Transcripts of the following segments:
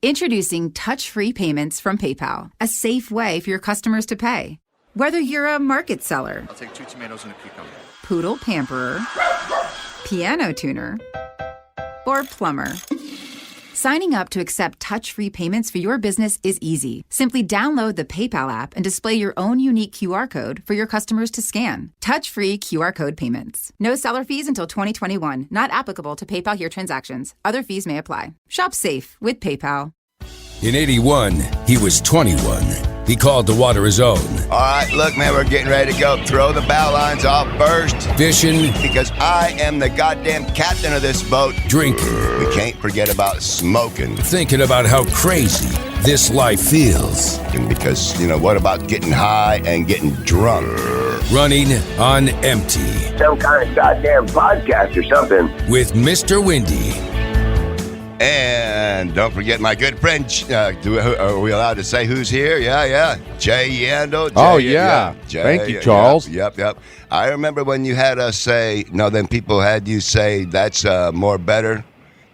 Introducing touch-free payments from PayPal, a safe way for your customers to pay. Whether you're a market seller, I'll take 2 tomatoes and a cucumber. poodle pamperer, piano tuner, or plumber. Signing up to accept touch-free payments for your business is easy. Simply download the PayPal app and display your own unique QR code for your customers to scan. Touch-free QR code payments. No seller fees until 2021. Not applicable to PayPal here transactions. Other fees may apply. Shop safe with PayPal. In 81, he was 21. He called the water his own. All right, look, man, we're getting ready to go. Throw the bow lines off first. Fishing. Because I am the goddamn captain of this boat. Drinking. We can't forget about smoking. Thinking about how crazy this life feels. And because, what about getting high and getting drunk? Running on empty. Some kind of goddamn podcast or something. With Mr. Windy. And don't forget my good friend, are we allowed to say who's here? Yeah. Jay Yandel. Jay, thank you, Charles. Yep. I remember when you had us say, then people had you say that's more better.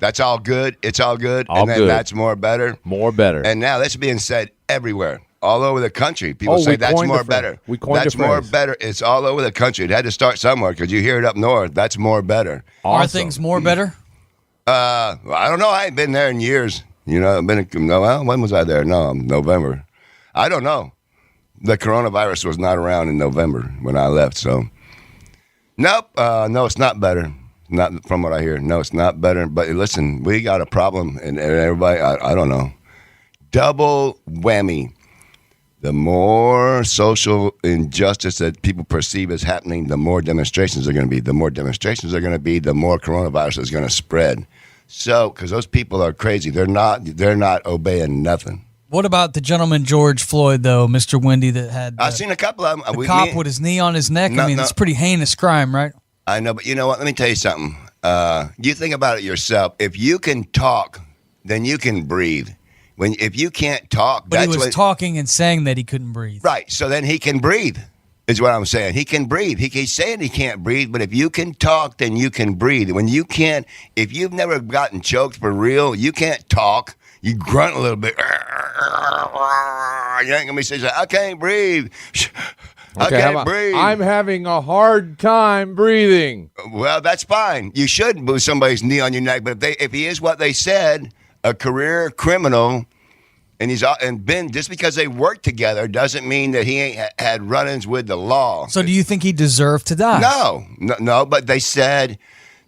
That's all good. It's all good. All and then good. That's more better. More better. And now that's being said everywhere. All over the country. People say that's more better. We coined That's the phrase. more better. It's all over the country. It had to start somewhere because you hear it up north. That's more better. Awesome. Are things more better? I don't know. I ain't been there in years. I've been when was I there? No, November. I don't know. The coronavirus was not around in November when I left, so. Nope. No, it's not better. Not from what I hear. No, it's not better. But listen, we got a problem, and everybody, I don't know. Double whammy. The more social injustice that people perceive as happening, the more demonstrations are going to be. The more demonstrations are going to be, the more coronavirus is going to spread. So, because those people are crazy, they're not obeying nothing. What about the gentleman George Floyd, though, Mr. Wendy, that had I've seen a couple of them. the cop with his knee on his neck? No, it's a pretty heinous crime, right? I know, but you know what? Let me tell you something. You think about it yourself. If you can talk, then you can breathe. If you can't talk, but he was talking and saying that he couldn't breathe. Right. So then he can breathe. Is what I'm saying. He can breathe. He's saying he can't breathe, but if you can talk, then you can breathe. When you can't, if you've never gotten choked for real, you can't talk. You grunt a little bit. You ain't gonna be saying, I can't breathe. I can't breathe. I'm having a hard time breathing. Well, that's fine. You shouldn't put somebody's knee on your neck, but if he is what they said, a career criminal. And just because they work together doesn't mean that he ain't had run-ins with the law. So do you think he deserved to die? No, but they said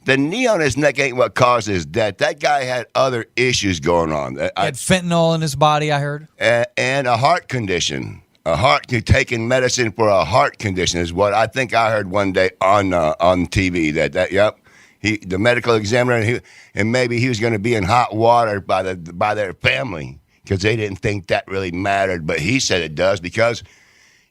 the knee on his neck ain't what caused his death. That guy had other issues going on. He had fentanyl in his body, I heard. And a heart condition. Taking medicine for a heart condition is what I think I heard one day on TV. Yep. The medical examiner, and maybe he was going to be in hot water by their family. Because they didn't think that really mattered. But he said it does because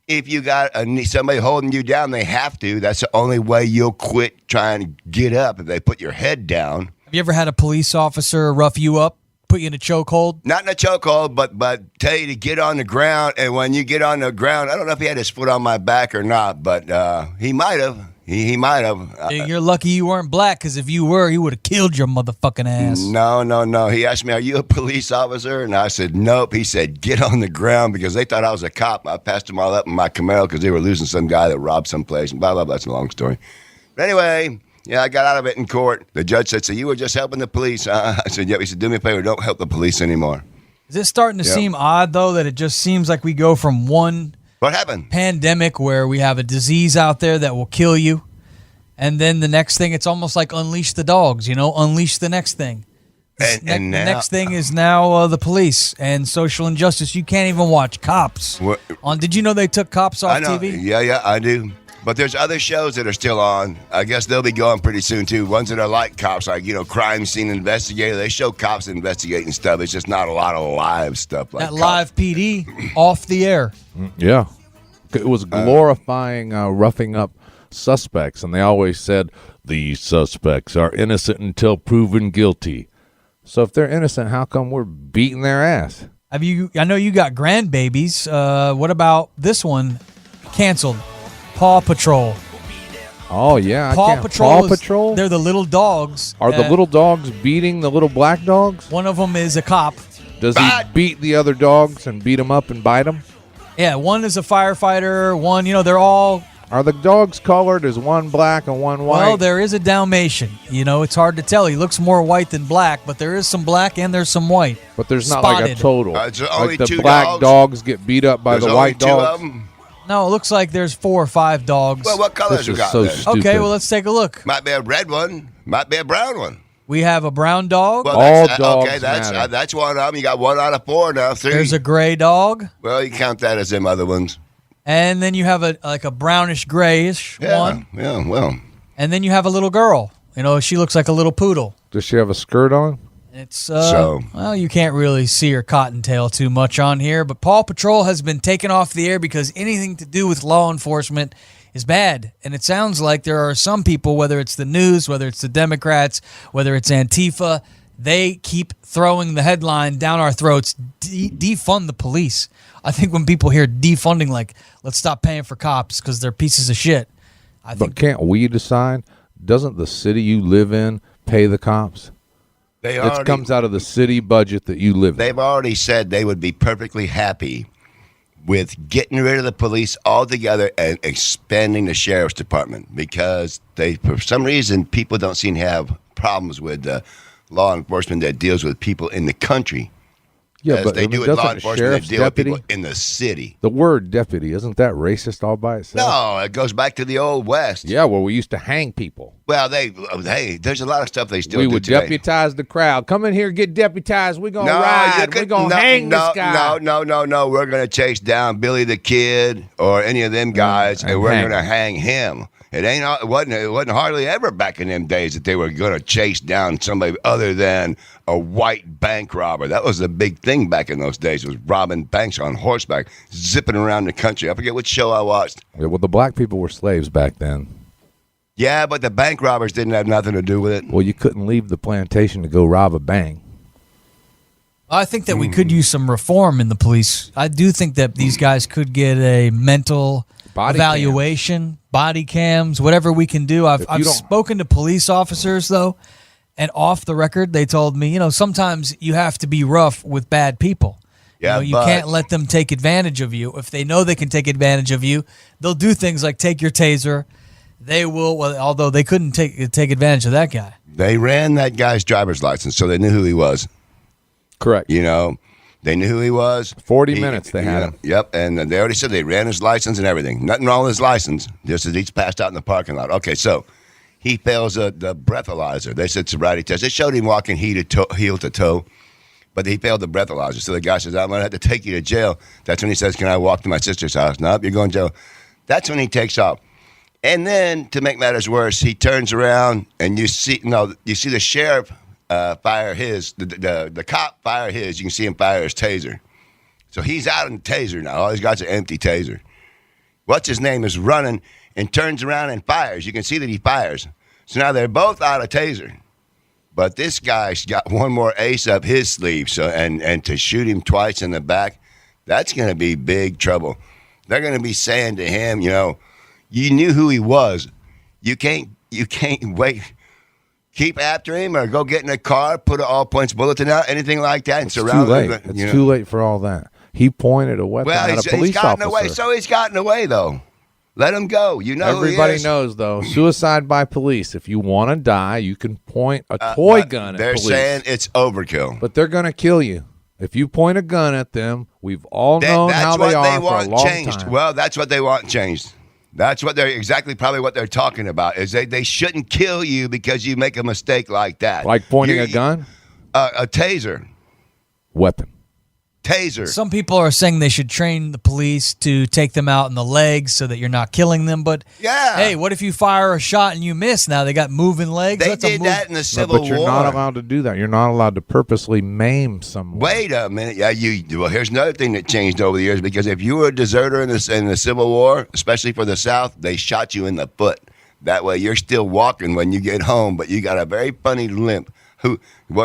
if you got somebody holding you down, they have to. That's the only way you'll quit trying to get up if they put your head down. Have you ever had a police officer rough you up, put you in a chokehold? Not in a chokehold, but tell you to get on the ground. And when you get on the ground, I don't know if he had his foot on my back or not, but he might have. He might have. You're lucky you weren't black, because if you were, he would have killed your motherfucking ass. No. He asked me, are you a police officer? And I said, nope. He said, get on the ground, because they thought I was a cop. I passed them all up in my Camaro because they were losing some guy that robbed someplace and blah, blah, blah. That's a long story. But anyway, I got out of it in court. The judge said, so you were just helping the police? I said, yep. He said, do me a favor, don't help the police anymore. Is it starting to seem odd, though, that it just seems like we go from one What happened? Pandemic where we have a disease out there that will kill you, and then the next thing, it's almost like unleash the dogs, unleash the next thing. And now, the next thing is now the police and social injustice. You can't even watch Cops. Did you know they took Cops off TV? Yeah, I do. But there's other shows that are still on. I guess they'll be going pretty soon, too. Ones that are like Cops, like, crime scene investigator. They show cops investigating stuff. It's just not a lot of live stuff like that. Live PD off the air. Yeah. It was glorifying roughing up suspects, and they always said, these suspects are innocent until proven guilty. So if they're innocent, how come we're beating their ass? I know you got grandbabies. What about this one? Canceled. Paw Patrol. Oh, yeah. Paw Patrol? They're the little dogs. Are the little dogs beating the little black dogs? One of them is a cop. Does he beat the other dogs and beat them up and bite them? Yeah, one is a firefighter. One, they're all. Are the dogs colored? Is one black and one white? Well, there is a Dalmatian. It's hard to tell. He looks more white than black, but there is some black and there's some white. But there's not like a total. It's only like the two black dogs get beat up by the white dogs. No, it looks like there's 4 or 5 dogs. Well, what colors you got so there? stupid. Okay, well, let's take a look. Might be a red one. Might be a brown one. We have a brown dog. Well, all that's, dogs okay, matter. that's one of them. You got 1 out of 4 now. 3. There's a gray dog. Well, you count that as them other ones. And then you have a brownish grayish one. Yeah, well. And then you have a little girl. She looks like a little poodle. Does she have a skirt on? It's well, you can't really see her cottontail too much on here, but Paw Patrol has been taken off the air because anything to do with law enforcement is bad. And it sounds like there are some people, whether it's the news, whether it's the Democrats, whether it's Antifa, they keep throwing the headline down our throats, defund the police. I think when people hear defunding, like, let's stop paying for cops because they're pieces of shit. But can't we decide? Doesn't the city you live in pay the cops? It comes out of the city budget that you live in. They've already said they would be perfectly happy with getting rid of the police altogether and expanding the sheriff's department because for some reason, people don't seem to have problems with law enforcement that deals with people in the country. Yeah, but they do with law enforcement that deal with people in the city. The word deputy, isn't that racist all by itself? No, it goes back to the old West. Yeah, where we used to hang people. Well, there's a lot of stuff they still do We would today. deputize the crowd. Come in here, get deputized. We're going to ride. We're going to hang this guy. No. We're going to chase down Billy the Kid or any of them guys, and we're going to hang him. It wasn't hardly ever back in them days that they were going to chase down somebody other than a white bank robber. That was the big thing back in those days, was robbing banks on horseback, zipping around the country. I forget which show I watched. Yeah, well, the black people were slaves back then. Yeah, but the bank robbers didn't have nothing to do with it. Well, you couldn't leave the plantation to go rob a bank. I think that we could use some reform in the police. I do think that these guys could get a mental evaluation, body cams, whatever we can do. I've spoken to police officers, though, and off the record, they told me, sometimes you have to be rough with bad people. Yeah, you can't let them take advantage of you. If they know they can take advantage of you, they'll do things like take your taser. They will, although they couldn't take advantage of that guy. They ran that guy's driver's license, so they knew who he was. Correct. They knew who he was. 40 minutes they had him. Yep, and they already said they ran his license and everything. Nothing wrong with his license, just as he's passed out in the parking lot. Okay, so he fails the breathalyzer. They said sobriety test. They showed him walking heel to toe, but he failed the breathalyzer. So the guy says, I'm going to have to take you to jail. That's when he says, can I walk to my sister's house? Nope, you're going to jail. That's when he takes off. And then, to make matters worse, he turns around and you see the sheriff fire his, the cop fire his. You can see him fire his taser. So he's out in the taser now. All he's got is an empty taser. What's his name is running and turns around and fires. You can see that he fires. So now they're both out of taser. But this guy's got one more ace up his sleeve. So and to shoot him twice in the back, that's going to be big trouble. They're going to be saying to him, you knew who he was. You can't wait. Keep after him or go get in a car, put an all-points bulletin out, anything like that, and surround him. It's too late for all that. He pointed a weapon at a police officer. Away, so he's gotten away, though. Let him go. Everybody knows, though, suicide by police. If you want to die, you can point a toy gun at police. They're saying it's overkill. But they're going to kill you. If you point a gun at them, we've all known how they are for a long time. Well, that's what they want changed. That's what probably what they're talking about, is they shouldn't kill you because you make a mistake like that. Like pointing a gun? A taser. Weapon. Taser. Some people are saying they should train the police to take them out in the legs so that you're not killing them. But, hey, what if you fire a shot and you miss? Now they got moving legs. They did that in the Civil War. But you're not allowed to do that. You're not allowed to purposely maim someone. Wait a minute. Yeah, well, here's another thing that changed over the years, because if you were a deserter in the Civil War, especially for the South, they shot you in the foot. That way you're still walking when you get home, but you got a very funny limp.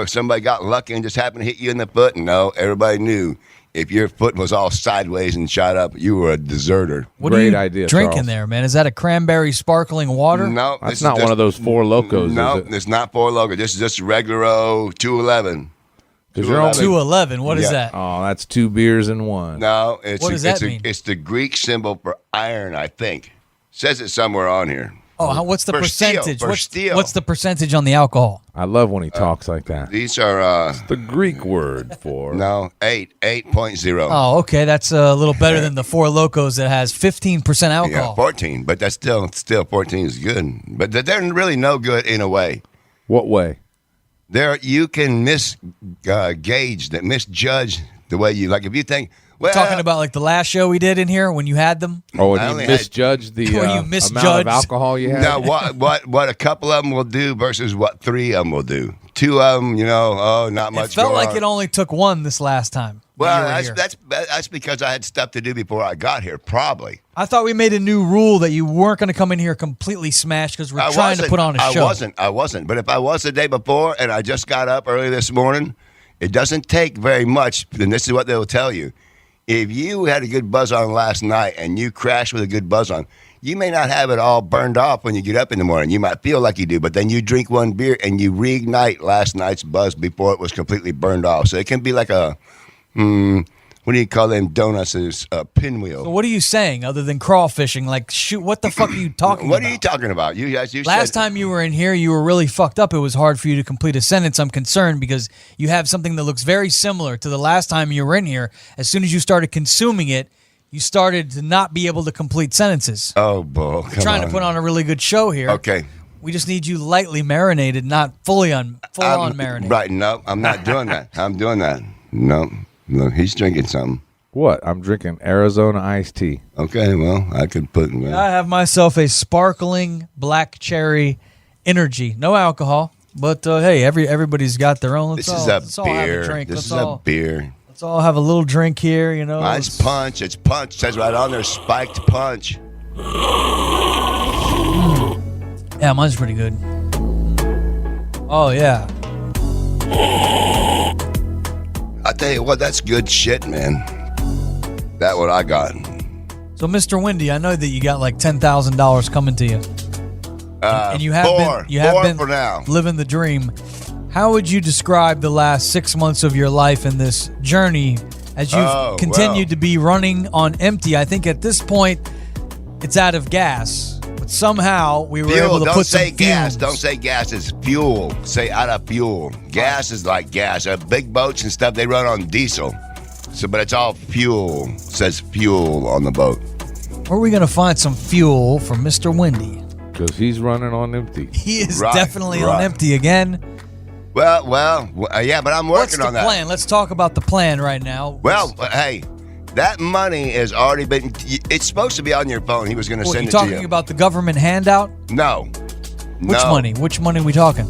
Somebody got lucky and just happened to hit you in the foot? No, everybody knew if your foot was all sideways and shot up, you were a deserter. What are you drinking there, man? Is that a cranberry sparkling water? No. That's not one of those Four Locos, No, is it? it's not Four Locos. This is just regular 211. 'Cause you're only 211. What is Yeah. that? Oh, that's 2 beers in one. No, it's What does that mean? It's the Greek symbol for iron, I think. Says it somewhere on here. Oh, what's the For steel, percentage? for steel. What's the percentage on the alcohol? I love when he talks like that. These are The Greek word for 8.0. Oh, okay. That's a little better than the Four Locos that has 15% Yeah, alcohol. 14, but that's still 14 is good. But they're really no good in a way. what way? There you can misjudge the way you like. If you think, well, Talking about like the last show we did in here when you had them. Oh, I and only you had- misjudged the When you amount of misjudged- alcohol you had? now what a couple of them will do versus what 3 of them will do. 2 of them, not much. It felt going like on. it only took one this last time. when you were Well, here. that's because I had stuff to do before I got here. Probably. I thought we made a new rule that you weren't going to come in here completely smashed because we're trying to wasn't. put on a show. I wasn't. But if I was the day before and I just got up early this morning, it doesn't take very much. And this is what they'll tell you. If you had a good buzz on last night and you crashed with a good buzz on, you may not have it all burned off when you get up in the morning. You might feel like you do, but then you drink one beer and you reignite last night's buzz before it was completely burned off. So it can be like a, what do you call them donuts? Is a pinwheel. So what are you saying other than crawfishing? Like, shoot, what the fuck are you talking What about? are you talking about? You guys, you Last said, time you were in here, you were really fucked up. It was hard for you to complete a sentence. I'm concerned because you have something that looks very similar to the last time you were in here. As soon as you started consuming it, you started to not be able to complete sentences. Oh, bull. Come Trying on. to put on a really good show here. Okay. We just need you lightly marinated, not full on marinated. Right. No, I'm not doing that. I'm doing that. No, he's drinking something. What? I'm drinking Arizona iced tea. Okay, well, I could put. I have myself a sparkling black cherry energy. No alcohol, but hey, everybody's got their own. This Let's is a all have beer. a drink. This Let's is all, a beer. Let's all have a little drink here, Mine's It's- punch. It's punch. It says right on there, spiked punch. Yeah, mine's pretty good. Oh, yeah. I tell you what, that's good shit, man. That what I got. So, Mr. Wendy, I know that you got like $10,000 coming to you. And you have Four been for now. living the dream. How would you describe the last 6 months of your life in this journey as you've continued to be running on empty? I think at this point, it's out of gas. But somehow we were able to Don't put say some gas. fumes. Don't say gas. It's fuel. Say out of fuel. Gas is like gas. Big boats and stuff, they run on diesel. So, but it's all fuel. It says fuel on the boat. Where are we going to find some fuel for Mr. Wendy? Because he's running on empty. He is Right, definitely on right. empty again. Well, yeah, but I'm What's working the on that. plan? Let's talk about the plan right now. Well, hey, that money has already been. It's supposed to be on your phone. He was going to What, send you it to talking you. about the government handout? No. Which money? Which money are we talking?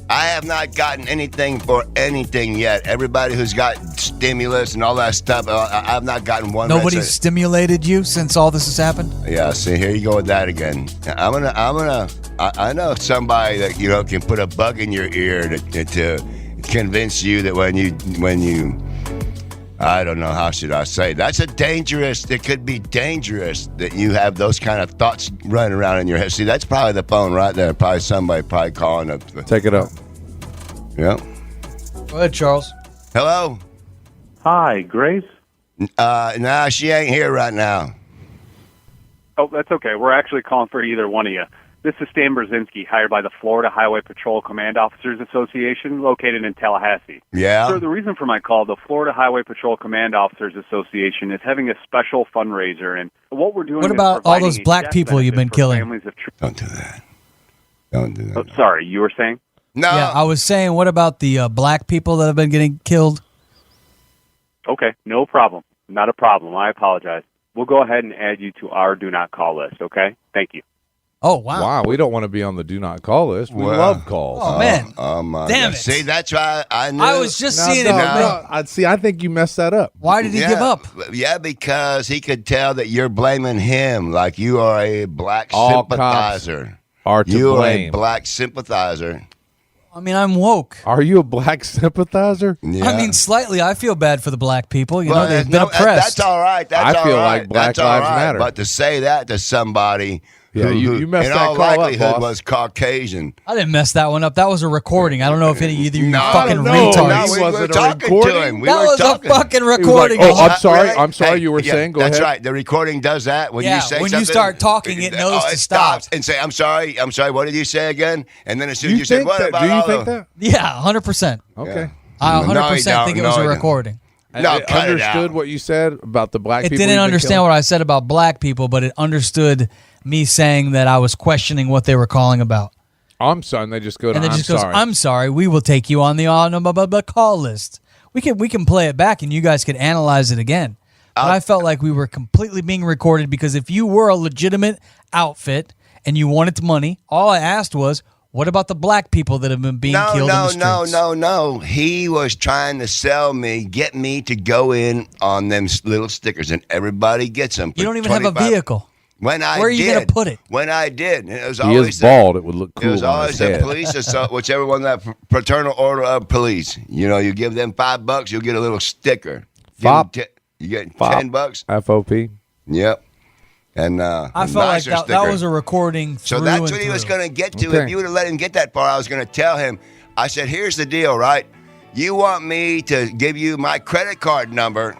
I have not gotten anything for anything yet. Everybody who's got stimulus and all that stuff, I've not gotten one. Nobody's stimulated you since all this has happened? Yeah, see, here you go with that again. I know somebody that, can put a bug in your ear to convince you that when you, I don't know, how should I say, it could be dangerous that you have those kind of thoughts running around in your head. See, that's probably the phone right there. Probably somebody calling up. Take it up. Yeah. Go ahead, Charles. Hello? Hi, Grace. Nah, she ain't here right now. Oh, that's okay. We're actually calling for either one of you. This is Stan Brzezinski, hired by the Florida Highway Patrol Command Officers Association, located in Tallahassee. Yeah? So the reason for my call, the Florida Highway Patrol Command Officers Association is having a special fundraiser, and what we're doing What is about all providing those a black death people you've been benefit for killing? families of Don't do that. Don't do that. Oh, sorry, you were saying? No. Yeah, I was saying, what about the black people that have been getting killed? Okay, no problem. Not a problem. I apologize. We'll go ahead and add you to our do not call list, okay? Thank you. Oh, wow. Wow, we don't want to be on the do not call list. We Well, love calls. Oh, man. Oh, my Damn God. it. See, that's why I knew. I was just seeing no, it. I think you messed that up. Why did he give up? Yeah, because he could tell that you're blaming him, like you are a black All sympathizer. Are to You are blame. a black sympathizer. I mean, I'm woke. Are you a black sympathizer? Yeah. I mean, slightly. I feel bad for the black people. You Well, know, they've been oppressed. That's all right. That's I all feel right. like Black That's all Lives right. Matter. But to say that to somebody Yeah, you messed in that all call up, likelihood boss. was Caucasian. I didn't mess that one up. That was a recording. I don't know if either of you fucking no, retards. no, we was were it a talking recording? to him. We that were was talking. a fucking He was like, recording. oh, of I'm what- sorry. Really? I'm sorry. Hey, You were saying. Go that's ahead. right. The recording does that when Yeah, you say when you something. start talking, it knows to it stop. stops and say, "I'm sorry. I'm sorry. What did you say again?" And then as soon as You you say, think "What that? about Do you all think the-" that? Yeah, 100%. Okay. I No, 100% think it was no, a he don't. recording. No, It cut it understood out. what you said about the black It people. didn't you've been understand killing? what I said about black people, but it understood me saying that I was questioning what they were calling about. I'm sorry. And they just go to, And then I'm just goes, sorry. "I'm sorry. We will take you on the call list." We can play it back, and you guys could analyze it again. But I felt like we were completely being recorded because if you were a legitimate outfit and you wanted money, all I asked was, "What about the black people that have been being killed in the streets?" No. He was trying to sell me, get me to go in on them little stickers, and everybody gets them. You don't even have a vehicle. When I Where are you did, gonna put it? When I did, it was he always is bald. It would look It cool was on always his the head. police, whichever one that fraternal order of police. You know, you give them $5, you'll get a little sticker. Fop. You get Fop. $10. FOP. Yep. And I felt like that was a recording. So that's what he was going to get to. Okay. If you would have let him get that far, I was going to tell him. I said, "Here's the deal, right? You want me to give you my credit card number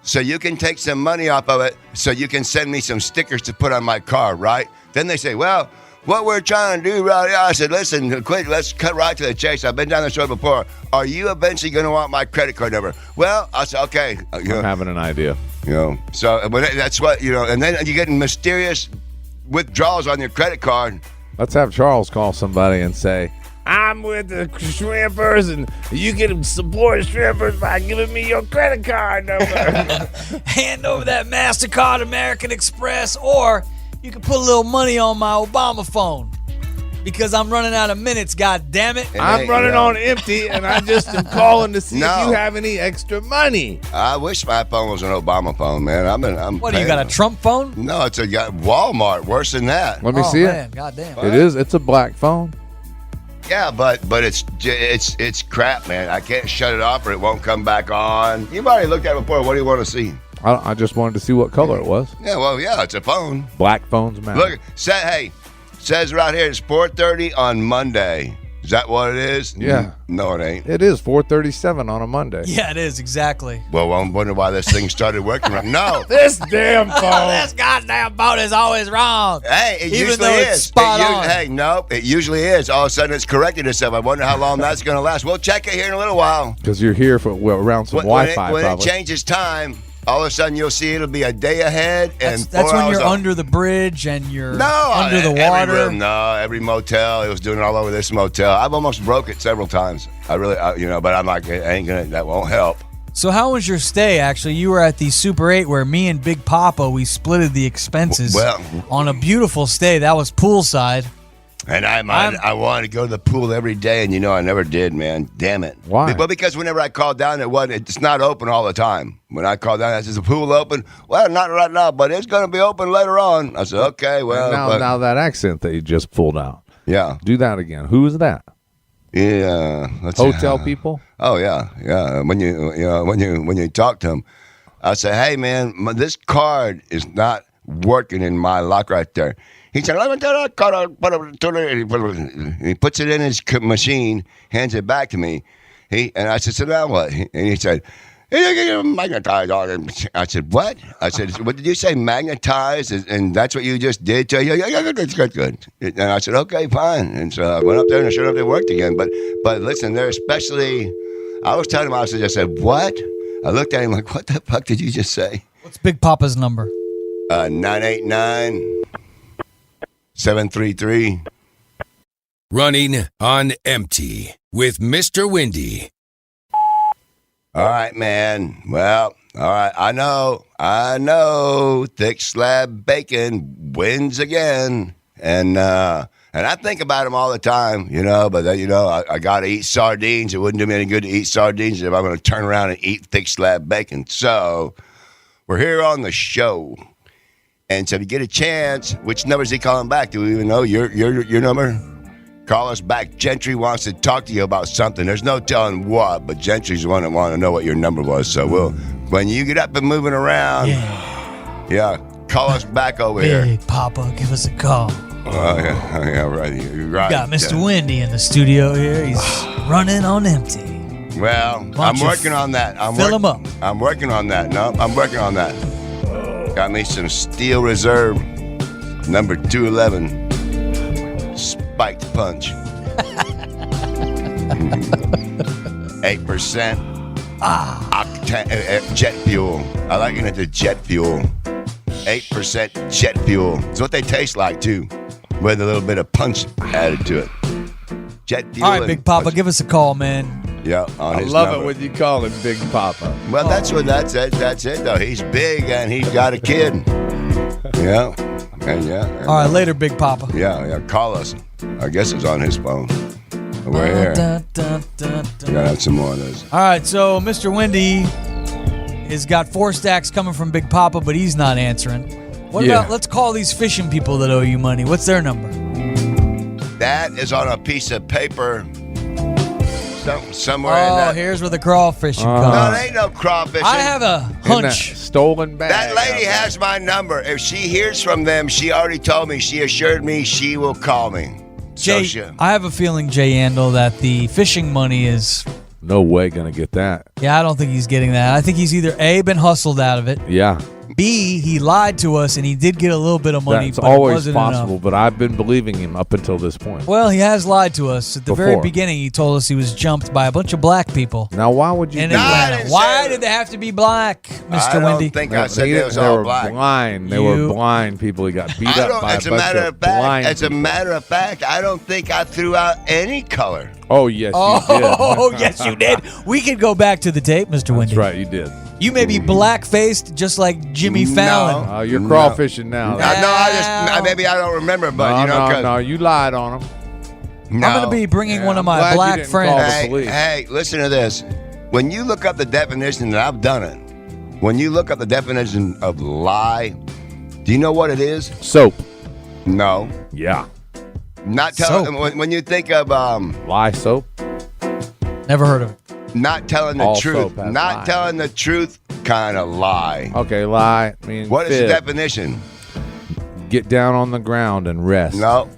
so you can take some money off of it so you can send me some stickers to put on my car, right?" Then they say, "Well, what we're trying to do right now," I said, "Listen, quit. Let's cut right to the chase. I've been down this road before. Are you eventually going to want my credit card number?" Well, I said, "Okay." I'm having an idea. So but that's what, and then you're getting mysterious withdrawals on your credit card. Let's have Charles call somebody and say, "I'm with the shrimpers, and you can support shrimpers by giving me your credit card number." Hand over that MasterCard, American Express, or you can put a little money on my Obama phone because I'm running out of minutes, God damn it. I'm running on empty, and I just am calling to see No. if you have any extra money. I wish my phone was an Obama phone, man. What, do you got, a Trump phone? No, it's a Walmart. Worse than that. Let me Oh, see man, it. God damn. It's a black phone. Yeah, but it's crap, man. I can't shut it off or it won't come back on. You've already looked at it before. What do you want to see? I just wanted to see what color it was. Yeah, well, yeah, it's a phone. Black phones matter. Look, says right here it's 4:30 on Monday. Is that what it is? Yeah. No, it ain't. It is 4:37 on a Monday. Yeah, it is, exactly. Well, I'm wondering why this thing started working right. No. This damn phone. This goddamn phone is always wrong. Hey, it Even usually though it's is. spot on. Hey, nope, it usually is. All of a sudden, it's corrected itself. I wonder how long that's going to last. We'll check it here in a little while. Because you're here for around some Wi-Fi. When it probably. changes time, all of a sudden you'll see it'll be a day ahead and That's 4 when hours you're off. under the bridge and you're No, under the every water. room, no, every motel. It was doing it all over this motel. I've almost broke it several times. I really, but I'm like, it ain't gonna. That won't help. So how was your stay, actually? You were at the Super 8 where me and Big Papa, we splitted the expenses Well- on a beautiful stay. That was poolside. And I wanted to go to the pool every day, and I never did, man. Damn it. Why? Well, because whenever I called down, it's not open all the time. When I called down, I said, "Is the pool open?" "Well, not right now, but it's going to be open later on." I said, "Okay, well." Now that accent that you just pulled out. Yeah. Do that again. Who is that? Yeah. Hotel people? Oh yeah. When you talk to them, I say, "Hey man, this card is not working in my lock right there." He said, "Let me tell that card." He puts it in his machine, hands it back to me. And I said, "So now what?" And he said, "Magnetized on it." I said, "What?" I said, "What did you say? Magnetized? And that's what you just did?" Yeah, good. And I said, "Okay, fine." And so I went up there and sure enough, it worked again. But listen, they're especially. I was telling him, I said, "What?" I looked at him like, "What the fuck did you just say?" What's Big Papa's number? 989-733. Running on empty with Mr. Windy. All right, man. Well, all right. I know. Thick slab bacon wins again, and I think about him all the time, But I got to eat sardines. It wouldn't do me any good to eat sardines if I'm going to turn around and eat thick slab bacon. So we're here on the show, and so if you get a chance, which number is he calling back? Do we even know your number? Call us back. Gentry wants to talk to you about something. There's no telling what, but Gentry's the one that want to know what your number was. So when you get up and moving around, yeah, Call us back over here. Big Papa, give us a call. Oh, yeah, right. You're right. We got Mr. Windy in the studio here. He's running on empty. Well, I'm working on that. Fill him up. I'm working on that. No, I'm working on that. Got me some Steel Reserve, number 211, spiked punch. 8% octane, jet fuel. I liken it to jet fuel. 8% jet fuel. It's what they taste like, too, with a little bit of punch added to it. Jet fuel. All right, Big Papa, punch. give us a call, man. Yeah, on I his love number. it when you call him Big Papa. Well, that's it. That's it, though. He's big and he's got a kid. Yeah. And yeah. All right, later, Big Papa. Yeah. Call us. I guess it's on his phone. We're here. We gotta have some more of those. All right, so Mr. Windy has got 4 stacks coming from Big Papa, but he's not answering. What about, let's call these fishing people that owe you money. What's their number? That is on a piece of paper somewhere in Oh, that. here's where the crawfishing No, comes. there ain't no crawfish. I have a In that hunch. stolen bag. That lady out has my number. If she hears from them, she already told me. She assured me she will call me. Jay, I have a feeling, Jay Andel, that the fishing money is... there. No way gonna get that. Yeah, I don't think he's getting that. I think he's either A, been hustled out of it, Yeah. B, he lied to us and he did get a little bit of money, That's but it always wasn't possible, enough. but I've been believing him up until this point. Well, he has lied to us. At the very Before. beginning, he told us he was jumped by a bunch of black people Now, why would you in do that? Atlanta. Why did they have to be black, Mr. I Windy? don't think I said They it was they all were black. blind. They You- were blind people. He got beat up by a As a bunch matter of of fact, blind as a people. matter of fact, I don't think I threw out any color. Oh, yes, you did. Oh, yes, you did. We could go back to the tape, Mr. Windy. That's right, you did. You may be black-faced just like Jimmy Fallon. Oh, you're crawfishing now. No, maybe I don't remember, but no, you know, 'cause- no, you lied on him. no. I'm going to be bringing one of I'm my glad you black didn't call friends. the police. Hey, listen to this. When you look up the definition, and I've done it, when you look up the definition of lie, do you know what it is? Soap. No. Yeah. Not Soap. telling. When you think of Lie soap. Never heard of it. not telling the All truth, soap has not lie. telling the truth, kind of lie. Okay, lie. I mean, What is the fib. definition? Get down on the ground and rest. No.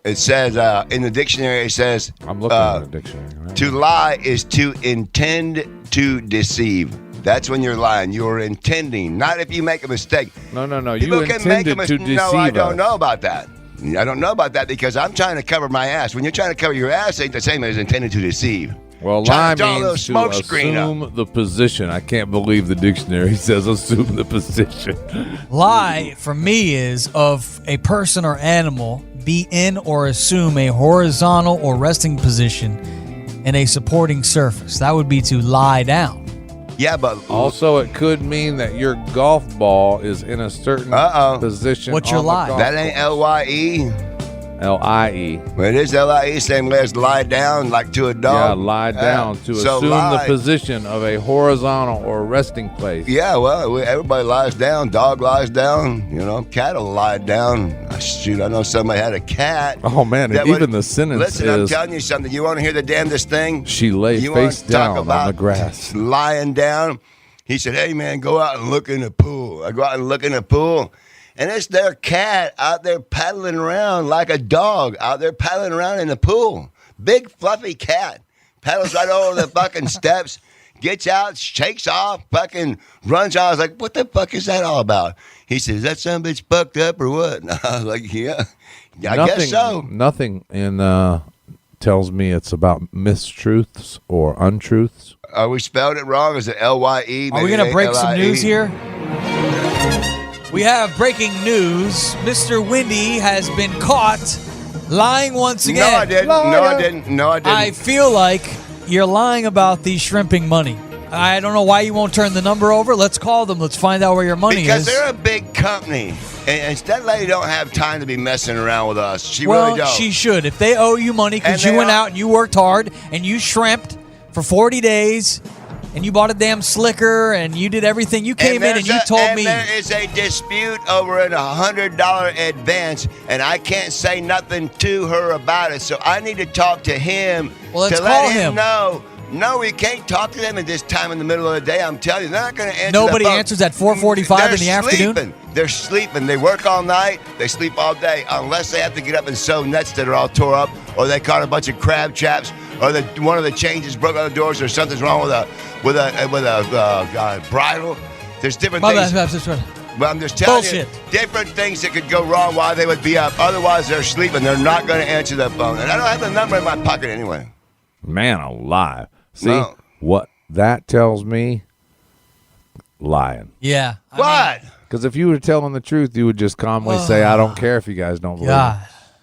It says in the dictionary. It says I'm looking at the dictionary. Right? to lie is to intend to deceive. That's when you're lying. You are intending, not if you make a mistake. No. You People can make a intended to mistake. deceive No, I don't us. know about that. I don't know about that because I'm trying to cover my ass. When you're trying to cover your ass, it ain't the same as intended to deceive. Well, Trying lie to throw a little means to smoke screen up. assume the position. I can't believe the dictionary says assume the position. Lie, for me, is of a person or animal be in or assume a horizontal or resting position in a supporting surface. That would be to lie down. Yeah, but Also, it could mean that your golf ball is in a certain position. What's your on the lie? golf that ain't course. L-Y-E. L-I-E. Well, it is L-I-E, same way as lie down, like to a Yeah, dog. lie down to so assume lie. the position of a horizontal or resting place. Yeah, well, everybody lies down. Dog lies down. You know, cattle lie down. Shoot, I know somebody had a cat. Oh, man, that even would- the sentence Listen, I'm is telling you something. You want to hear the damnedest thing? she lay You wanna face talk down on about the grass. lying down? He said, hey, man, go out and look in the pool. I go out and look in the pool, and it's their cat out there paddling around like a dog out there paddling around in the pool. Big, fluffy cat. Paddles right over the fucking steps, gets out, shakes off, fucking runs out. I was like, what the fuck is that all about? He says, is that son of a bitch fucked up or what? And I was like, yeah, I guess so. Nothing in tells me it's about mistruths or untruths. We spelled it wrong. Is it L-Y-E? Are we going to break some news here? We have breaking news. Mr. Windy has been caught lying once again. No, I didn't. No, I didn't. No, I didn't. I feel like you're lying about the shrimping money. I don't know why you won't turn the number over. Let's call them. Let's find out where your money because is. they're a big company, and that lady don't have time to be messing around with us. She well, really don't. she should. If they owe you money because And you they went are- out and you worked hard and you shrimped for 40 days and you bought a damn slicker and you did everything. You came in and you told me. there is a dispute over a $100 advance, and I can't say nothing to her about it. So I need to talk to him Well, let's to let call him him. know No, we can't talk to them at this time in the middle of the day. I'm telling you, they're not going to answer. Nobody the phone. answers at 4:45 in the afternoon? They're sleeping. They work all night. They sleep all day, unless they have to get up and sew nets that are all tore up, or they caught a bunch of crab traps, or one of the chains broke on the doors, or something's wrong with a bridle. There's different things. Well, I'm just telling you, different things that could go wrong while they would be up. Otherwise, they're sleeping. They're not going to answer the phone. And I don't have the number in my pocket anyway. Man alive. See, what that tells me? Lying. Yeah. What? Because if you were telling the truth, you would just calmly say, I don't care if you guys don't believe me.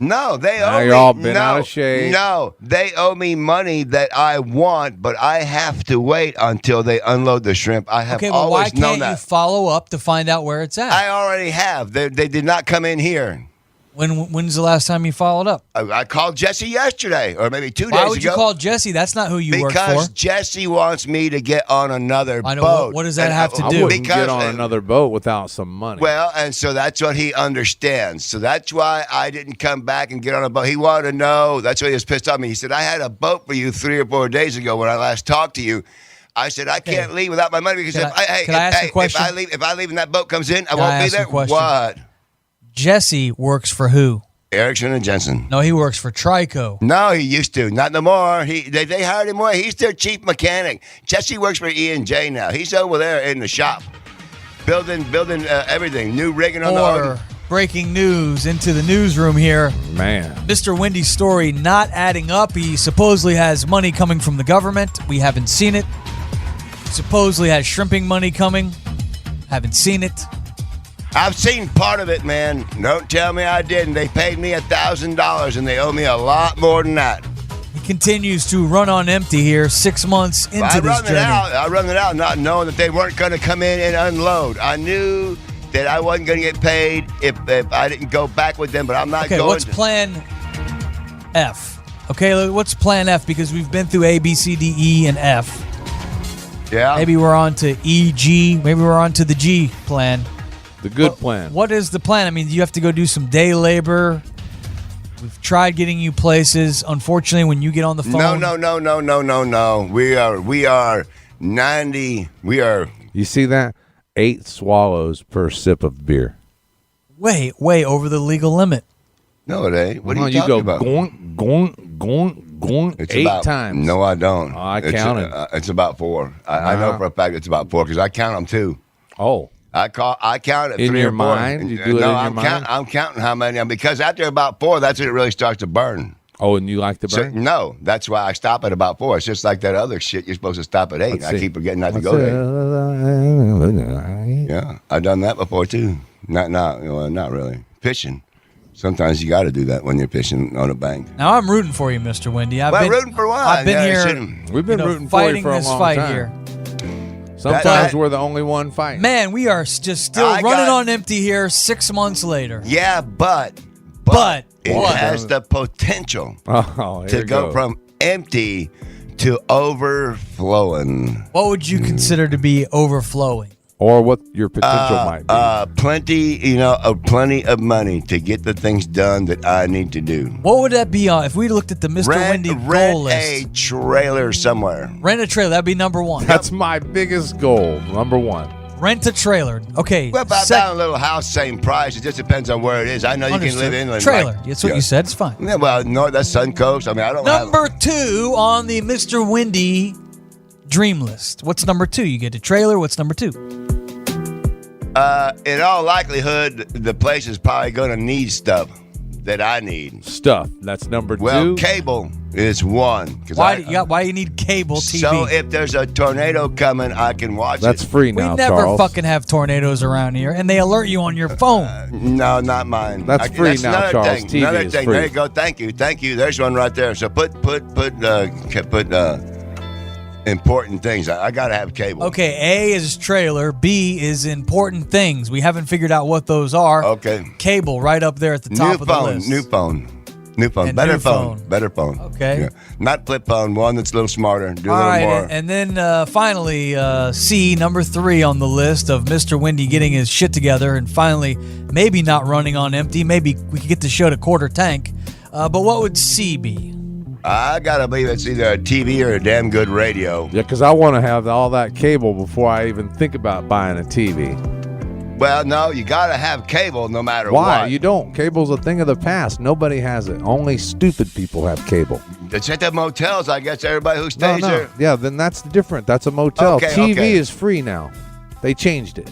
No, they owe me. Now you're all bent out of shape. No, they owe me money that I want, but I have to wait until they unload the shrimp. I have always known that. Why can't you follow up to find out where it's at? I already have. They did not come in here. When's the last time you followed up? I called Jesse yesterday, or maybe 2 days ago. Why would you call Jesse? That's not who you work for. Because Jesse wants me to get on another boat. I know. What does that have to do? I wouldn't get on another boat without some money. Well, and so that's what he understands. So that's why I didn't come back and get on a boat. He wanted to know. That's why he was pissed off at me. He said, I had a boat for you 3 or 4 days ago when I last talked to you. I said, I can't leave without my money because if I leave and that boat comes in, I won't be there. What? Jesse works for who? Erickson and Jensen. No, he works for Trico. No, he used to. Not no more. They hired him away. He's their chief mechanic. Jesse works for E&J now. He's over there in the shop, building everything, new rigging on the. Breaking news into the newsroom here. Man. Mr. Wendy's story not adding up. He supposedly has money coming from the government. We haven't seen it. Supposedly has shrimping money coming. Haven't seen it. I've seen part of it, man. Don't tell me I didn't. They paid me $1,000, and they owe me a lot more than that. He continues to run on empty here 6 months into this journey. I run it out not knowing that they weren't going to come in and unload. I knew that I wasn't going to get paid if I didn't go back with them, but I'm not going to. Okay, what's plan F? Okay, what's plan F? Because we've been through A, B, C, D, E, and F. Yeah. Maybe we're on to E, G. Maybe we're on to the G plan. The good plan. What is the plan? I mean, you have to go do some day labor. We've tried getting you places. Unfortunately, when you get on the phone. No. We are 90. We are. You see that? 8 swallows per sip of beer. Way over the legal limit. No, it ain't. What are you talking about? Gonk, it's 8 about, times. No, I don't. Oh, I counted. It's about 4. I know for a fact it's about 4 because I count them too. Oh. I count it in 3 your or 4. mind. You do it in your mind. I'm counting how many. Because after about 4, that's when it really starts to burn. Oh, and you like to burn? So, no, that's why I stop at about 4. It's just like that other shit. You're supposed to stop at 8. I keep forgetting not to go there. Yeah, I've done that before too. Not really. Fishing. Sometimes you got to do that when you're fishing on a bank. Now I'm rooting for you, Mr. Wendy. Rooting for what? I've been here. We've been rooting for you for a long time. Here. Sometimes we're the only one fighting. Man, we are just still running on empty here 6 months later. Yeah, but it has the potential to go from empty to overflowing. What would you consider to be overflowing? Or what your potential might be. Plenty of money to get the things done that I need to do. What would that be on if we looked at the Mr. Wendy goal list? Rent a trailer somewhere. Rent a trailer. That'd be number 1. That's my biggest goal. Number 1. Rent a trailer. Okay. Well, about a little house, same price. It just depends on where it is. I know you can live inland. Trailer. That's what you said. It's fine. Yeah, well, no, that's Suncoast. I mean, I don't Number 2 on the Mr. Wendy dream list. What's number 2? You get a trailer. What's number 2? In all likelihood, the place is probably going to need stuff that I need. Stuff. That's number 2. Well, cable is 1. Why do you need cable TV? So if there's a tornado coming, I can watch That's it. free now, We never Charles. fucking have tornadoes around here, and they alert you on your phone. No, not mine. That's free now, Charles. Thing. TV Another is thing. free. There you go. Thank you. There's one right there. So put important things. I got to have cable. Okay, A is trailer. B is important things. We haven't figured out what those are. Okay. Cable right up there at the top of the list. New phone. And Better new phone. phone. Better phone. Okay. Yeah. Not flip phone. One that's a little smarter. Do a All little right, more. and then finally, C, number 3 on the list of Mr. Wendy getting his shit together and finally maybe not running on empty. Maybe we could get the show to quarter tank. But what would C be? I gotta believe it's either a TV or a damn good radio. Yeah, because I want to have all that cable before I even think about buying a TV. Well, no, you gotta have cable no matter Why? what. You don't. Cable's a thing of the past. Nobody has it. Only stupid people have cable. It's at the motels, I guess. Everybody who stays there. Yeah, then that's different. That's a motel. Okay, TV okay. is free now. They changed it.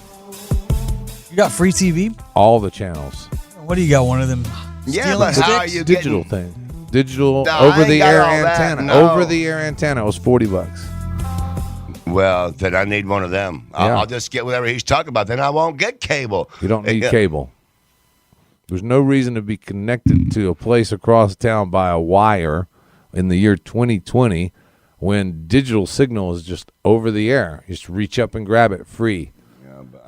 You got free TV? All the channels. What do you got? One of them? Yeah, stealing but how are sticks? you Digital getting? thing. Digital No, I ain't over-the-air got all that, antenna. no. Over-the-air antenna was $40. Well, then I need one of them. Yeah. I'll just get whatever he's talking about. Then I won't get cable. You don't need Yeah. cable. There's no reason to be connected to a place across town by a wire in the year 2020 when digital signal is just over the air. You just reach up and grab it free.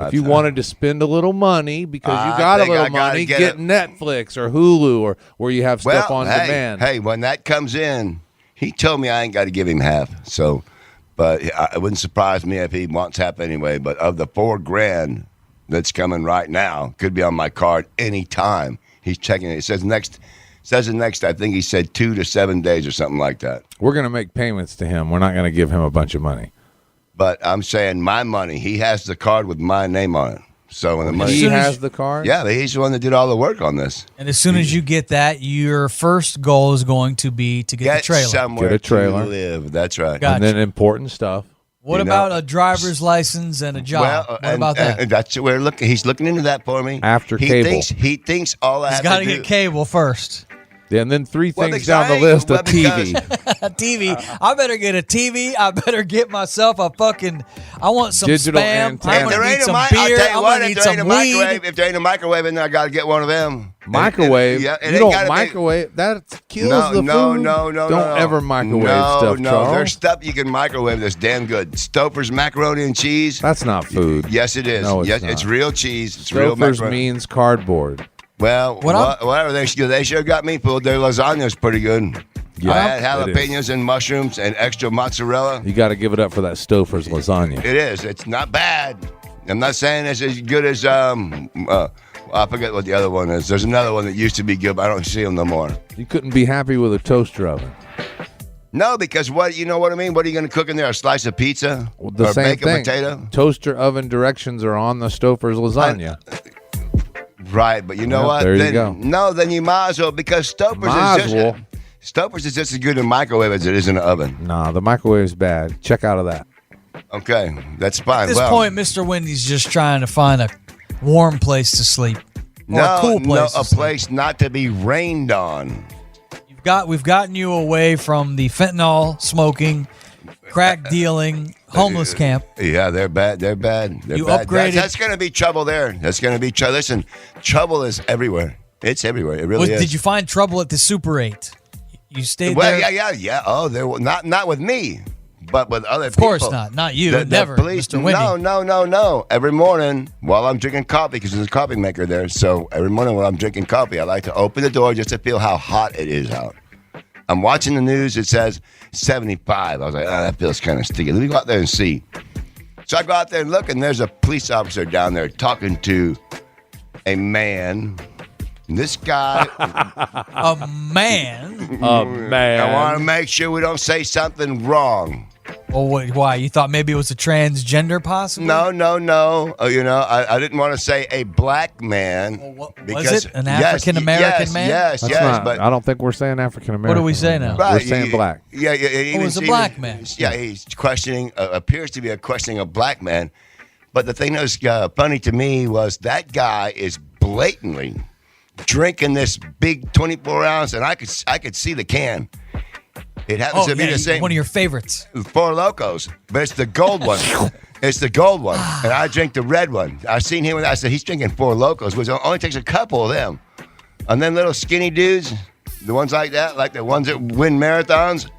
If you wanted to spend a little money because you I got a think I little gotta money, get get it. Netflix or Hulu or where you have stuff on hey, demand. Hey, when that comes in, he told me I ain't got to give him half. So, but it wouldn't surprise me if he wants half anyway. But of the $4,000 that's coming right now, could be on my card anytime. He's checking it. It says the next. I think he said 2 to 7 days or something like that. We're going to make payments to him. We're not going to give him a bunch of money. But I'm saying my money. He has the card with my name on it. So when the money, He has the card? yeah, he's the one that did all the work on this. And as soon as you get that, your first goal is going to be to get the trailer. somewhere Get a trailer. to live. That's right. Got- And then important stuff. What you about know, a driver's license and a job? What about that? And that's we're looking. He's looking into that for me. After he cable. he thinks all I He's have got to to do. get cable first. Yeah, and then three Well, things because down the I ain't- list well, of TV. A TV. I better get a TV. I better get myself a fucking. I want some Digital spam. antenna. I'm If gonna there need ain't a some I'll beer. tell you I'm what, gonna if need there ain't a some microwave, weed. if there ain't a microwave in there, I got to get one of them. Microwave? Yeah, it You ain't don't gotta be- microwave. That kills No, the no, food. no, no, Don't no. ever microwave no, stuff, no. Charles. There's stuff you can microwave that's damn good. Stouffer's macaroni and cheese. That's not food. Yes, it is. No, it's yes, not. it's real cheese. It's real Stouffer's macaroni. means cardboard. Well, whatever they sure got me fooled. Their lasagna's pretty good. Yeah, I had it is. jalapenos and mushrooms and extra mozzarella. You got to give it up for that Stouffer's lasagna. It is. It's not bad. I'm not saying it's as good as I forget what the other one is. There's another one that used to be good, but I don't see them no more. You couldn't be happy with a toaster oven. No, because you know what I mean? What are you going to cook in there? A slice of pizza? The or same baked thing. potato? Toaster oven directions are on the Stouffer's lasagna. Right, but you know Yeah, what? there you then, go. No, then you might as well, because Might as well. Stouffer's is just as good in a microwave as it is in an oven. Nah, the microwave's bad. Check out of that. Okay, that's fine. At this well, point, Mr. Wendy's just trying to find a warm place to sleep. Or no, a cool place. no, to a sleep. place not to be rained on. We've gotten you away from the fentanyl smoking, crack dealing, homeless camp. Yeah, they're bad. They're bad. They're You bad. upgraded- That's going to be trouble there. That's going to be trouble. Listen, trouble is everywhere. It's everywhere. It really is. Did you find trouble at the Super 8? You stayed Well, there? yeah. Oh, there not with me, but with other Of people. course not you. The Never, police, Mr. Wendy. No. Every morning while I'm drinking coffee, because there's a coffee maker there, so every morning while I'm drinking coffee, I like to open the door just to feel how hot it is out. I'm watching the news. It says 75. I was like, that feels kind of sticky. Let me go out there and see. So I go out there and look, and there's a police officer down there talking to a man. And this guy, A man? Man. I want to make sure we don't say something wrong. Well, why? You thought maybe it was a transgender, possibly? No. I didn't want to say a black man. Well, was because, it an African-American man? Yes, That's not, but I don't think we're saying African American. What do we say now? We're saying black. Yeah. it was a black man. Yeah, he's questioning. Appears to be a questioning a black man. But the thing that was funny to me was that guy is blatantly drinking this big 24-ounce, and I could see the can. It happens to be the same. One of your favorites. Four Locos, but it's the gold one. It's the gold one, and I drink the red one. I seen him, and I said he's drinking Four Locos, which only takes a couple of them. And then little skinny dudes, the ones like that, like the ones that win marathons,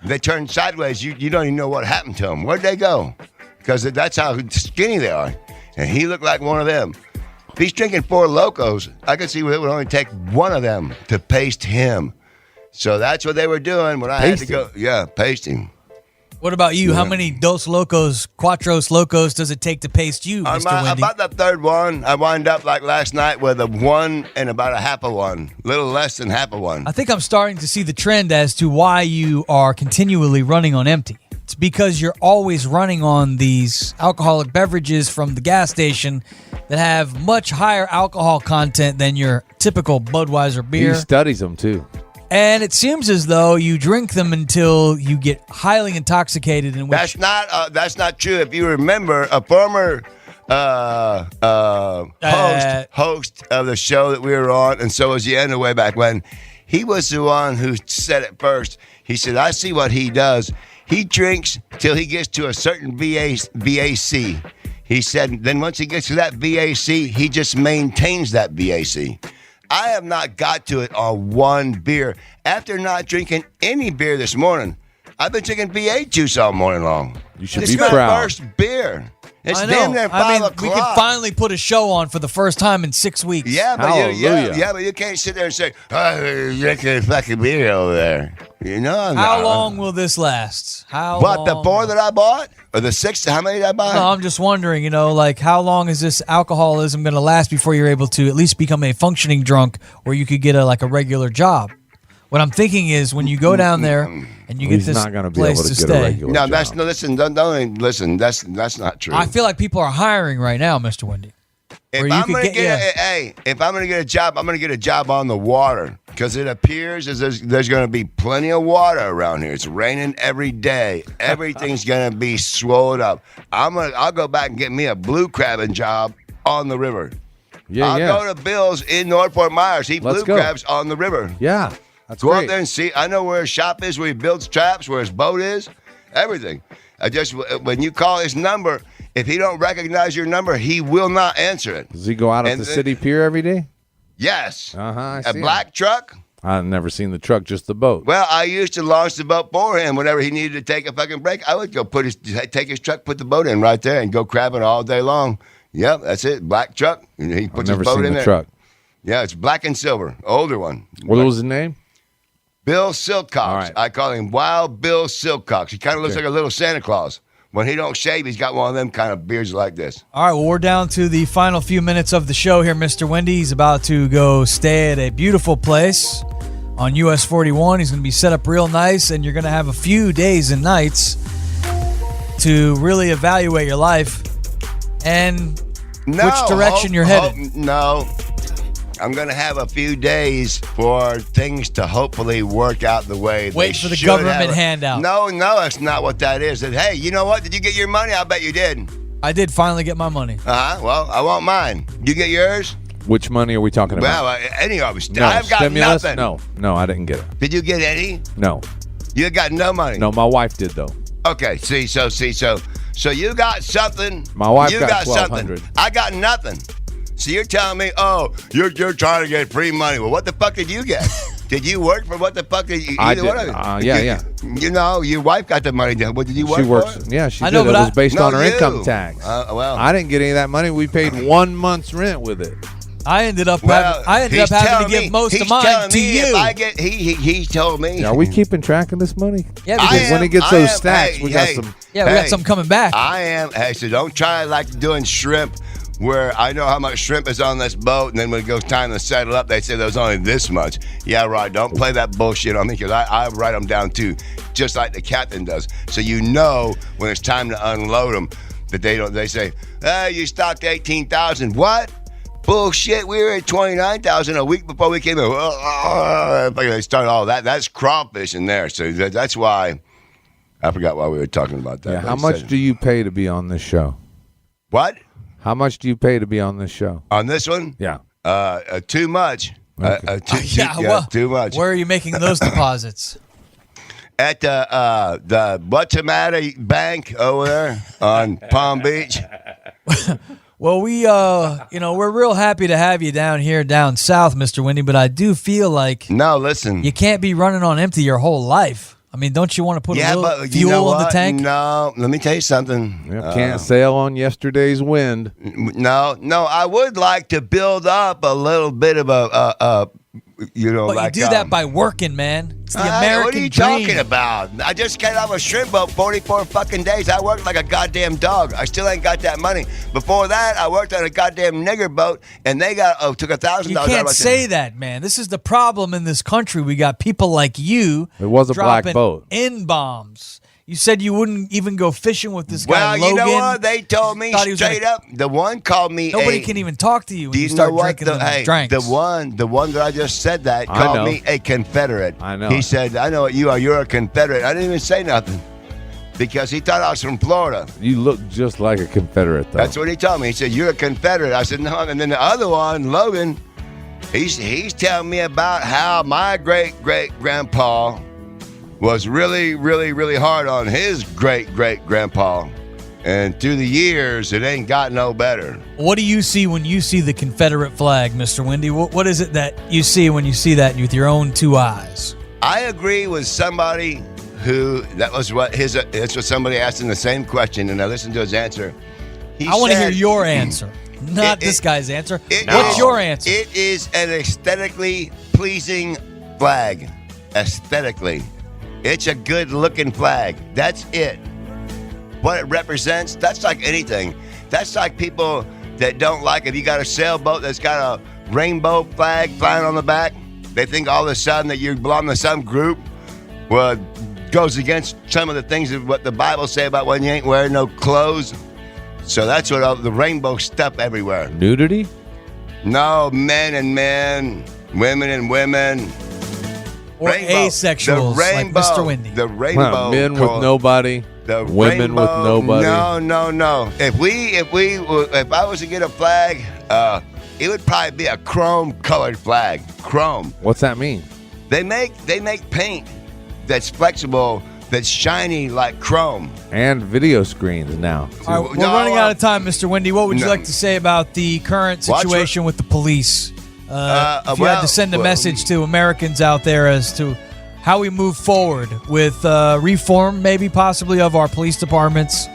they turn sideways. You don't even know what happened to them. Where'd they go? Because that's how skinny they are. And he looked like one of them. If he's drinking Four Locos, I could see it would only take one of them to paste him. So that's what they were doing when I had to go. Yeah, pasting. What about you? How many Dos Locos, Cuatros Locos does it take to paste you, Mr. Wendy? About the third one, I wind up like last night with a 1 and about a half of one. A little less than half of one. I think I'm starting to see the trend as to why you are continually running on empty. It's because you're always running on these alcoholic beverages from the gas station that have much higher alcohol content than your typical Budweiser beer. He studies them, too. And it seems as though you drink them until you get highly intoxicated. In which That's not true. If you remember, a former host of the show that we were on, and so was Ian way back when, he was the one who said it first. He said, I see what he does. He drinks till he gets to a certain VAC. He said, then once he gets to that VAC, he just maintains that VAC. I have not got to it on one beer. After not drinking any beer this morning, I've been drinking V8 juice all morning long. You should This be is my proud. first beer. It's I damn know. near 5 o'clock. We can finally put a show on for the first time in 6 weeks. Yeah, but Hallelujah. but you can't sit there and say, "Oh, you're drinking a fucking beer over there." You know. How long will this last? What, the 4 that I bought, or the 6? How many did I buy? No, I'm just wondering, like how long is this alcoholism going to last before you're able to at least become a functioning drunk where you could get a regular job? What I'm thinking is when you go down there and you get He's this not going to be place able to to get a stay. regular No, job. that's no. Listen, don't listen. That's not true. I feel like people are hiring right now, Mr. Wendy. If Where you I'm could gonna get- yeah. if I'm gonna get a job, I'm gonna get a job on the water because it appears as there's gonna be plenty of water around here. It's raining every day. Everything's gonna be swollen up. I'll go back and get me a blue crabbing job on the river. Yeah, I'll go to Bill's in North Fort Myers. Eat Let's blue go. crabs on the river. Yeah, that's Go great. out there and see. I know where his shop is, where he builds traps, where his boat is, everything. When you call his number, if he don't recognize your number, he will not answer it. Does he go out at And the then- city pier every day? Yes. I A see black truck. I've never seen the truck, just the boat. Well, I used to launch the boat for him whenever he needed to take a fucking break. I would go take his truck, put the boat in right there, and go crabbing all day long. Yep, that's it. Black truck. And he I've puts never his boat seen in the there. truck. Yeah, it's black and silver, older one. What was his name? Bill Silcox. All right. I call him Wild Bill Silcox. He kind of looks Okay. like a little Santa Claus. When he don't shave, he's got one of them kind of beards like this. All right, well, we're down to the final few minutes of the show here. Mr. Wendy, he's about to go stay at a beautiful place on US 41. He's going to be set up real nice, and you're going to have a few days and nights to really evaluate your life and which direction you're headed. No. I'm going to have a few days for things to hopefully work out the way Wait they for the should government have. handout. No, that's not what that is. Hey, you know what? Did you get your money? I bet you did. I did finally get my money. Well, I want mine. You get yours? Which money are we talking about? Well, any of us. no, I've got stimulus? nothing. No, I didn't get it. Did you get any? No, You got no money. no, my wife did though. Okay, so you got something. My wife you got something. $1,200. I got nothing. So you're telling me, oh, you're trying to get free money. Well, what the fuck did you get? Did you work for what the fuck did you? I either one did. of you? Yeah. You know, your wife got the money. What did you work She works. for? Yeah, she I did. know, It but was based No, on her you. income tax. Well, I didn't get any of that money. We paid 1 month's rent with it. I ended up he's having to telling give me- most he's of mine telling to me you. If I get, he told me. Are we keeping track of this money? Yeah, I because when he gets I those am- stacks, hey, we got hey. some. we got some coming back. I am. Hey, so don't try like doing shrimp, where I know how much shrimp is on this boat, and then when it goes time to settle up, they say there's only this much. Yeah, right. Don't play that bullshit on me, because I write them down too, just like the captain does. So you know when it's time to unload them that they don't. They say, "Hey, you stocked 18,000. What? Bullshit. We were at 29,000 a week before we came in." They start all that. That's crawfishin there. So that's why. I forgot why we were talking about that. Yeah, but how I much said- do you pay to be on this show? What? How much do you pay to be on this show? On this one? Yeah. Too much. Okay. Too much. Where are you making those deposits? At the Buttamata Bank over there on Palm Beach. Well, we're real happy to have you down south, Mr. Wendy, but I do feel like No, listen. you can't be running on empty your whole life. I mean, don't you want to put a little but you fuel know in the what? tank? No, let me tell you something. Yeah, can't sail on yesterday's wind. No, I would like to build up a little bit of But like you do that by working, man. It's the American what are you dream. talking about? I just got off a shrimp boat 44 fucking days. I worked like a goddamn dog. I still ain't got that money. Before that, I worked on a goddamn nigger boat, and they took $1,000. You can't say that, man. This is the problem in this country. We got people like you. It was a black dropping boat. N-bombs. You said you wouldn't even go fishing with this guy, Logan. Well, you know what? They told me straight up. The one called me. Nobody can even talk to you when do you start know what? drinking them drinks. The one that I just said that called me a Confederate. I know. He said, "I know what you are. You're a Confederate." I didn't even say nothing because he thought I was from Florida. You look just like a Confederate, though. That's what he told me. He said, "You're a Confederate." I said, "No." And then the other one, Logan, he's telling me about how my great-great-grandpa was really, really, really hard on his great-great-grandpa. And through the years, it ain't got no better. What do you see when you see the Confederate flag, Mr. Wendy? What is it that you see when you see that with your own two eyes? I agree with somebody that's what somebody asked him the same question, and I listened to his answer. I want to hear your answer, not this guy's answer. What's your answer? It is an aesthetically pleasing flag. Aesthetically. It's a good-looking flag. That's it. What it represents, that's like anything. That's like people that don't like if you got a sailboat that's got a rainbow flag flying on the back, they think all of a sudden that you belong to some group. Well, it goes against some of the things of what the Bible say about when you ain't wearing no clothes. So that's what the rainbow stuff everywhere. Nudity? No, men and men, women and women. Or asexuals, like Mr. Wendy. The rainbow. Men with nobody. The women rainbow, with nobody. No. If I was to get a flag, it would probably be a chrome-colored flag. Chrome. What's that mean? They make paint that's flexible, that's shiny like chrome. And video screens now. All right, we're running out of time, Mr. Wendy. What would you like to say about the current situation with the police? If you had to send a message to Americans out there as to how we move forward with reform, maybe possibly of our police departments,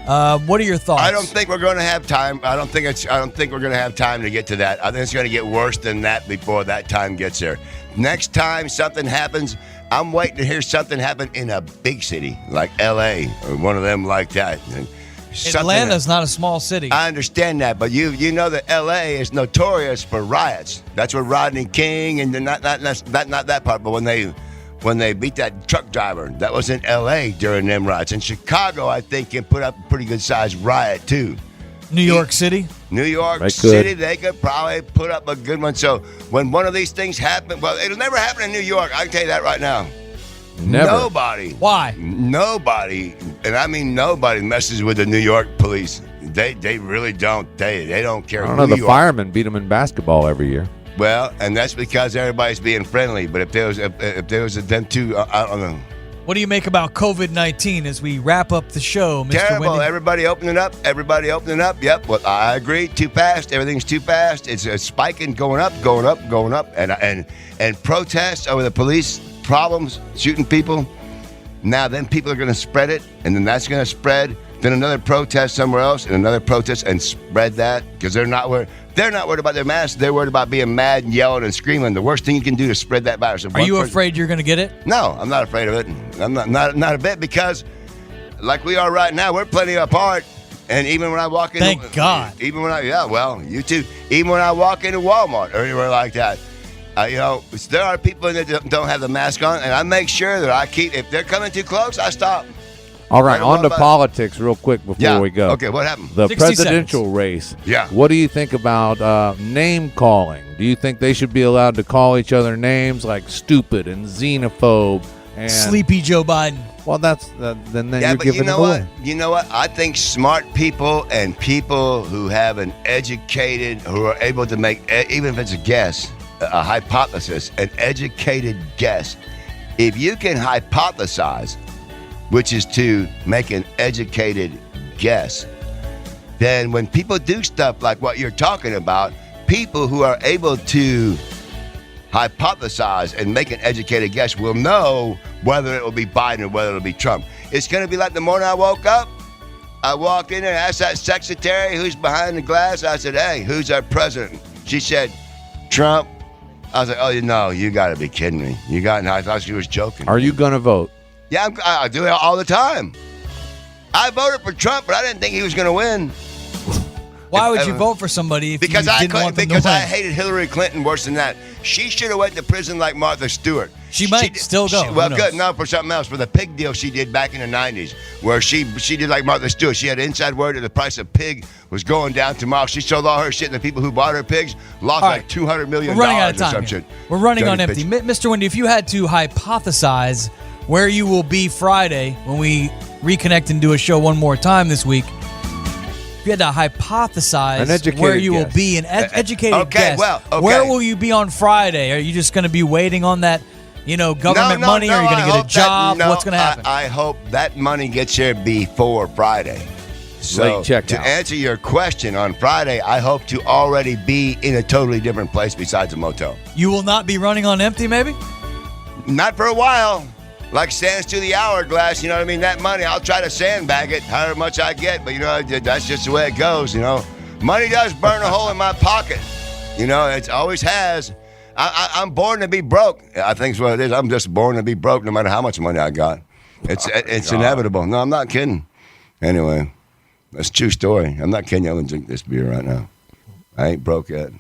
what are your thoughts? I don't think we're going to have time. I don't think we're going to have time to get to that. I think it's going to get worse than that before that time gets there. Next time something happens, I'm waiting to hear something happen in a big city like L.A. or one of them like that. Atlanta's not a small city. I understand that, but you know that L.A. is notorious for riots. That's what Rodney King and not that part, but when they beat that truck driver, that was in L.A. during them riots. In Chicago, I think, can put up a pretty good sized riot too. New York City, they could probably put up a good one. So when one of these things happen, well, it'll never happen in New York. I can tell you that right now. Never. Nobody. Why? Nobody, and I mean nobody messes with the New York police. They really don't. They don't care. I don't know. The firemen beat them in basketball every year. Well, and that's because everybody's being friendly. But if there was them two, I don't know. What do you make about COVID-19 as we wrap up the show, Mr. Terrible. Wendy? Everybody opening up. Yep. Well, I agree. Too fast. Everything's too fast. It's spiking, going up. And protests over the police problems, shooting people. Now, then people are going to spread it, and then that's going to spread. Then another protest somewhere else, and another protest, and spread that because they're not worried about their masks. They're worried about being mad and yelling and screaming. The worst thing you can do is spread that virus. Are you afraid you're going to get it? No, I'm not afraid of it. I'm not a bit, because like we are right now, we're plenty apart. And even when I walk into, thank God. Even when you too. Even when I walk into Walmart or anywhere like that, there are people that don't have the mask on, and I make sure that if they're coming too close, I stop. All right, on to politics real quick before we go. Okay, what happened? The presidential race. Yeah. What do you think about name calling? Do you think they should be allowed to call each other names like stupid and xenophobe and Sleepy Joe Biden? Well, that's then you're giving it away. You know what? I think smart people and people who have who are able to make, even if it's a guess, a hypothesis, an educated guess. If you can hypothesize, which is to make an educated guess, then when people do stuff like what you're talking about, people who are able to hypothesize and make an educated guess will know whether it will be Biden or whether it will be Trump. It's going to be like the morning I woke up. I walked in there and asked that secretary who's behind the glass. I said, "Hey, who's our president?" She said, "Trump." I was like, oh, no, you got to be kidding me. I thought she was joking. Are you going to vote? Yeah, I do it all the time. I voted for Trump, but I didn't think he was going to win. Why would you vote for somebody if you didn't want them to win? Because I hated Hillary Clinton worse than that. She should have went to prison like Martha Stewart. She might still go. Well, good. No, for something else. For the pig deal she did back in the 90s, where she did like Martha Stewart. She had inside word that the price of pig was going down tomorrow. She sold all her shit, and the people who bought her pigs lost like $200 million. We're running out of time or some here. shit. We're running on Dirty empty. bitch. Mr. Wendy, if you had to hypothesize where you will be Friday when we reconnect and do a show one more time this week, if you had to hypothesize where you will be, an educated guess, where will you be on Friday? Are you just going to be waiting on that, government money? Or are you going to get a job? What's going to happen? I hope that money gets here before Friday. So, to answer your question, on Friday, I hope to already be in a totally different place besides a motel. You will not be running on empty, maybe? Not for a while. Like sands to the hourglass, you know what I mean? That money, I'll try to sandbag it, however much I get, but that's just the way it goes, Money does burn a hole in my pocket. It always has. I'm born to be broke. I think it's what it is. I'm just born to be broke no matter how much money I got. It's inevitable. No, I'm not kidding. Anyway, that's a true story. I'm not kidding you. I'm going to drink this beer right now. I ain't broke yet.